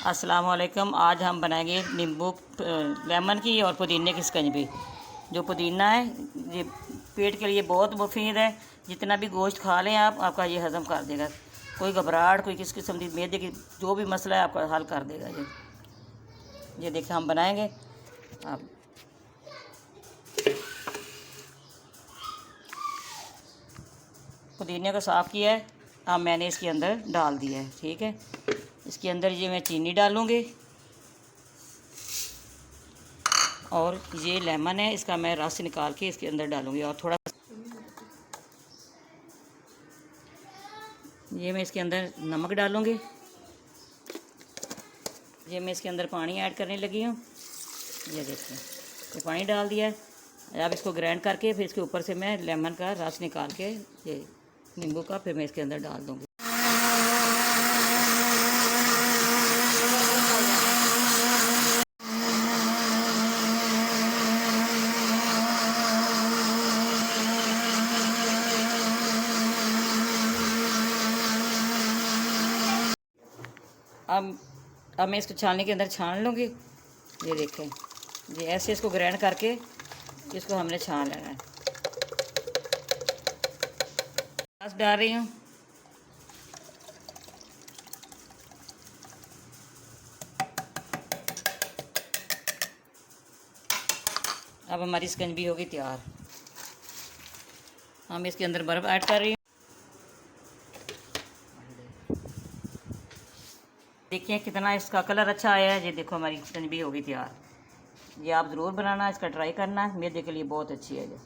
अस्सलाम वालेकुम। आज हम बनाएंगे नींबू लेमन की और पुदीने की शिकंजी। जो पुदीना है ये पेट के लिए बहुत मुफीद है। जितना भी गोश्त खा लें आप, आपका ये हज़म कर देगा। कोई घबराहट, कोई किस किस्म की मैदे की जो भी मसला है आपका हल कर देगा ये देखिए हम बनाएंगे। आप पुदीने को साफ़ किया है, अब मैंने इसके अंदर डाल दिया है। ठीक है, इसके अंदर ये मैं चीनी डालूँगी और ये लेमन है, इसका मैं रस निकाल के इसके अंदर डालूँगी। और थोड़ा ये मैं इसके अंदर नमक डालूँगी। ये मैं इसके अंदर पानी ऐड करने लगी हूँ। ये देखिए ये पानी डाल दिया है। अब इसको ग्राइंड करके फिर इसके ऊपर से मैं लेमन का रस निकाल के ये नींबू का फिर मैं इसके अंदर डाल दूँगी। अब मैं इसको छानने के अंदर छान लूँगी। ये देखें, ये ऐसे इसको ग्राइंड करके इसको हमने छान लेना है। प्याज डाल रही हूँ। अब हमारी शिकंजी होगी तैयार। हम इसके अंदर बर्फ़ ऐड कर रही हूँ। देखिए कितना इसका कलर अच्छा आया है। ये देखो हमारी शिकंजी होगी तैयार। ये आप ज़रूर बनाना, इसका ट्राई करना, मैदे के लिए बहुत अच्छी है ये।